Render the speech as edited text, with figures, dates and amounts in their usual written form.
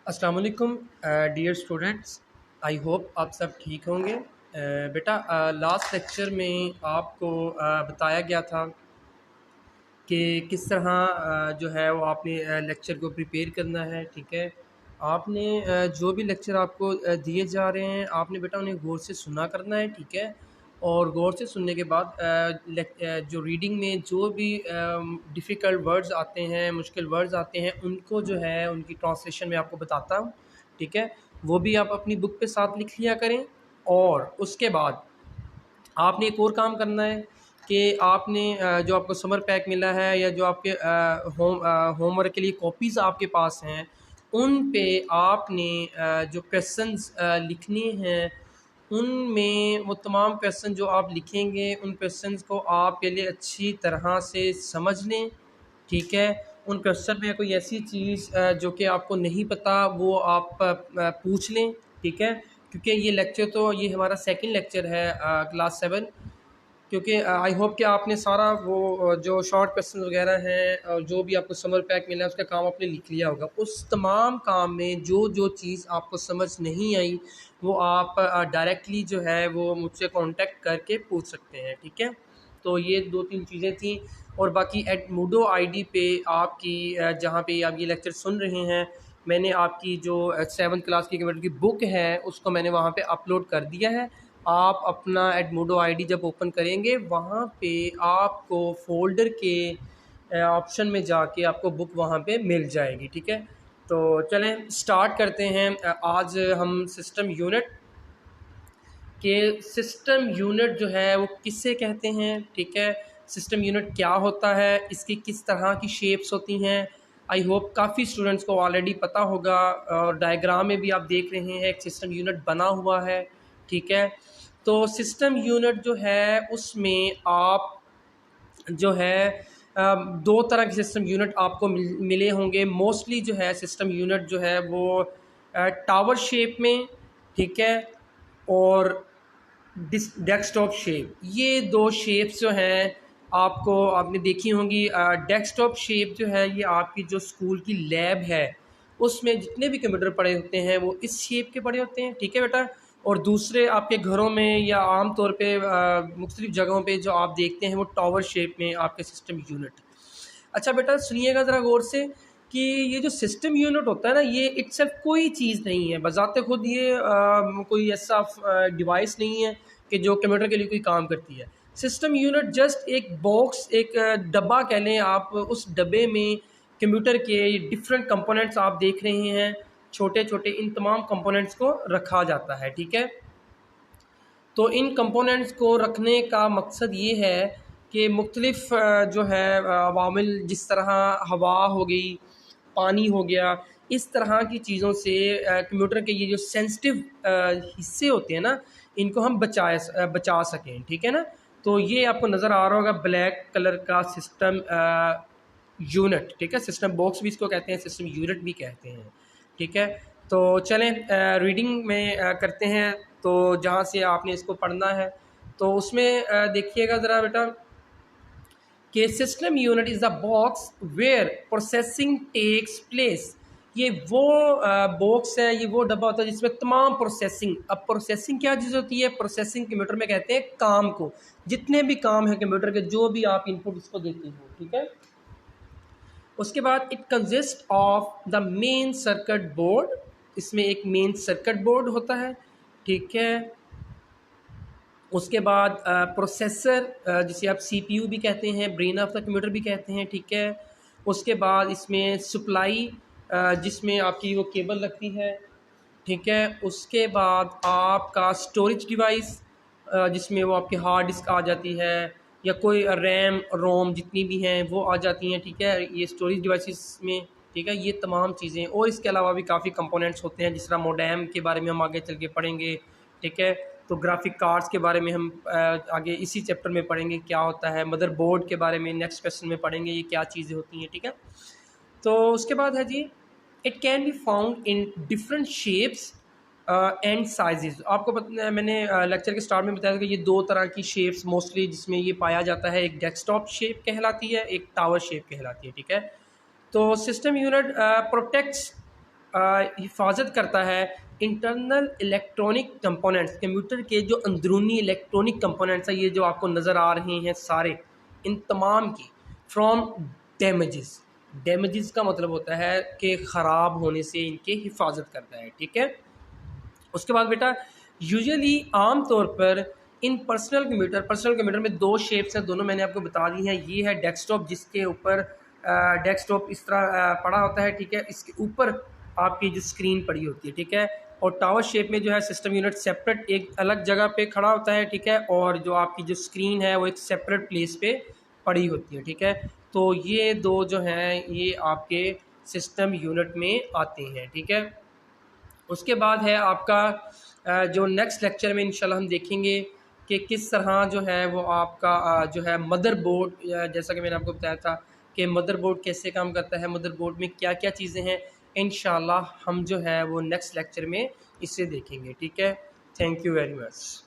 अस्सलाम वालेकुम dear students. I hope आप सब ठीक होंगे। बेटा, लास्ट लेक्चर में आपको बताया गया था कि किस तरह जो है वो आपने लेक्चर को प्रिपेयर करना है। ठीक है, आपने जो भी लेक्चर आपको दिए जा रहे हैं आपने बेटा उन्हें गौर से सुना करना है। ठीक है, और गौर से सुनने के बाद जो रीडिंग में जो भी डिफ़िकल्ट वर्ड्स आते हैं, मुश्किल वर्ड्स आते हैं, उनको जो है उनकी ट्रांसलेशन में आपको बताता हूँ। ठीक है, वो भी आप अपनी बुक पे साथ लिख लिया करें। और उसके बाद आपने एक और काम करना है कि आपने जो आपको समर पैक मिला है या जो आपके होमवर्क के लिए कॉपीज़ आपके पास हैं, उन पे आपने जो क्वेश्चंस लिखने हैं, उनमें वो तमाम क्वेश्चन जो आप लिखेंगे उन क्वेश्चंस को आप पहले अच्छी तरह से समझ लें। ठीक है, उन क्वेश्चन में कोई ऐसी चीज़ जो कि आपको नहीं पता वो आप पूछ लें। ठीक है, क्योंकि ये हमारा सेकंड लेक्चर है क्लास 7। क्योंकि आई होप कि आपने सारा वो जो शॉर्ट क्वेश्चन वगैरह हैं और जो भी आपको समर पैक मिला है उसका काम आपने लिख लिया होगा। उस तमाम काम में जो जो चीज़ आपको समझ नहीं आई वो आप डायरेक्टली जो है वो मुझसे कांटेक्ट करके पूछ सकते हैं। ठीक है, तो ये 2-3 चीज़ें थी। और बाकी एडमोडो आईडी पे आपकी जहाँ पे आप ये लेक्चर सुन रहे हैं, मैंने आपकी जो 7th क्लास की कंप्यूटर की बुक है उसको मैंने वहाँ पे अपलोड कर दिया है। आप अपना एडमोडो आईडी जब ओपन करेंगे वहाँ पे आपको फ़ोल्डर के ऑप्शन में जाके आपको बुक वहाँ पे मिल जाएगी। ठीक है, तो चलें स्टार्ट करते हैं। आज हम सिस्टम यूनिट जो है वो किससे कहते हैं। ठीक है, सिस्टम यूनिट क्या होता है, इसकी किस तरह की शेप्स होती हैं, आई होप काफ़ी स्टूडेंट्स को ऑलरेडी पता होगा। और डायग्राम में भी आप देख रहे हैं एक सिस्टम यूनिट बना हुआ है। ठीक है, तो सिस्टम यूनिट जो है उसमें आप जो है दो तरह के सिस्टम यूनिट आपको मिले होंगे। मोस्टली जो है सिस्टम यूनिट जो है वो टावर शेप में, ठीक है, और डेस्कटॉप शेप, ये दो शेप्स जो हैं आपको आपने देखी होंगी। डेस्कटॉप शेप जो है ये आपकी जो स्कूल की लैब है उसमें जितने भी कंप्यूटर पड़े होते हैं वो इस शेप के पड़े होते हैं। ठीक है बेटा, और दूसरे आपके घरों में या आम तौर पे मुख्तलिफ जगहों पे जो आप देखते हैं वो टावर शेप में आपके सिस्टम यूनिट। अच्छा बेटा सुनिएगा ज़रा गौर से कि ये जो सिस्टम यूनिट होता है ना, ये इट्सेल्फ कोई चीज़ नहीं है, बज़ाते खुद ये कोई ऐसा डिवाइस नहीं है कि जो कंप्यूटर के लिए कोई काम करती है। सिस्टम यूनिट जस्ट एक बॉक्स, एक डब्बा कह लें आप। उस डब्बे में कंप्यूटर के डिफरेंट कंपोनेंट्स आप देख रहे हैं, छोटे छोटे, इन तमाम कंपोनेंट्स को रखा जाता है। ठीक है, तो इन कंपोनेंट्स को रखने का मकसद ये है कि मुख्तलिफ जो है अवामिल, जिस तरह हवा हो गई, पानी हो गया, इस तरह की चीज़ों से कंप्यूटर के ये जो सेंसिटिव हिस्से होते हैं ना, इनको हम बचा सकें। ठीक है ना, तो ये आपको नज़र आ रहा होगा ब्लैक कलर का सिस्टम यूनिट। ठीक है, सिस्टम बॉक्स भी इसको कहते हैं, सिस्टम यूनिट भी कहते हैं। ठीक है, तो चलें रीडिंग में करते हैं। तो जहाँ से आपने इसको पढ़ना है तो उसमें देखिएगा ज़रा बेटा कि system unit is the box where processing takes place. ये वो बॉक्स है, ये वो डब्बा होता है जिसमें तमाम प्रोसेसिंग। अब प्रोसेसिंग क्या चीज़ होती है? प्रोसेसिंग कंप्यूटर में कहते हैं काम को, जितने भी काम है कंप्यूटर के, जो भी आप इनपुट इसको देते हो। ठीक है, उसके बाद it consist of the main circuit board. इसमें एक मेन सर्किट बोर्ड होता है। ठीक है, उसके बाद प्रोसेसर, जिसे आप सीपीयू भी कहते हैं, ब्रेन ऑफ द कंप्यूटर भी कहते हैं। ठीक है, उसके बाद इसमें सप्लाई, जिसमें आपकी वो केबल लगती है। ठीक है, उसके बाद आपका स्टोरेज डिवाइस, जिसमें वो आपकी हार्ड डिस्क आ जाती है या कोई रैम रोम जितनी भी हैं वो आ जाती हैं। ठीक है, ये स्टोरेज डिवाइसेस में। ठीक है, ये तमाम चीज़ें, और इसके अलावा भी काफ़ी कंपोनेंट्स होते हैं, जिस तरह मोडेम के बारे में हम आगे चल के पढ़ेंगे। ठीक है, तो ग्राफिक कार्ड्स के बारे में हम आगे इसी चैप्टर में पढ़ेंगे क्या होता है। मदरबोर्ड के बारे में नेक्स्ट क्वेश्चन में पढ़ेंगे ये क्या चीज़ें होती हैं। ठीक है, तो उसके बाद है जी, it can be found in different shapes and sizes. आपको पता है, मैंने लेक्चर के स्टार्ट में बताया था कि ये दो तरह की शेप्स मोस्टली जिसमें ये पाया जाता है, एक डेस्कटॉप शेप कहलाती है, एक टावर शेप कहलाती है। ठीक है, तो सिस्टम यूनिट प्रोटेक्ट्स हिफाजत करता है इंटरनल इलेक्ट्रॉनिक कंपोनेंट्स, कंप्यूटर के जो अंदरूनी इलेक्ट्रॉनिक कंपोनेंट्स हैं, ये जो आपको नज़र आ रहे हैं सारे, इन तमाम की फ्रॉम डैमेजेस। डैमेजेस का मतलब होता है कि ख़राब होने से इनके हिफाजत करता है, ठीक है। उसके बाद बेटा यूजुअली आम तौर पर इन पर्सनल कंप्यूटर में दो शेप्स हैं, दोनों मैंने आपको बता दी हैं। ये है डेस्कटॉप, जिसके ऊपर डेस्कटॉप इस तरह पड़ा होता है, ठीक है। इसके ऊपर आपकी जो स्क्रीन पड़ी होती है, ठीक है। और टावर शेप में जो है सिस्टम यूनिट सेपरेट एक अलग जगह पे खड़ा होता है, ठीक है। और जो आपकी जो स्क्रीन है वो एक सेपरेट प्लेस पे पड़ी होती है, ठीक है। तो ये दो जो हैं ये आपके सिस्टम यूनिट में आते हैं, ठीक है। उसके बाद है आपका जो नेक्स्ट लेक्चर में इंशाल्लाह हम देखेंगे कि किस तरह जो है वो आपका जो है मदरबोर्ड, जैसा कि मैंने आपको बताया था कि मदरबोर्ड कैसे काम करता है, मदरबोर्ड में क्या क्या चीज़ें हैं, इंशाल्लाह हम जो है वो नेक्स्ट लेक्चर में इसे देखेंगे, ठीक है। Thank you very much.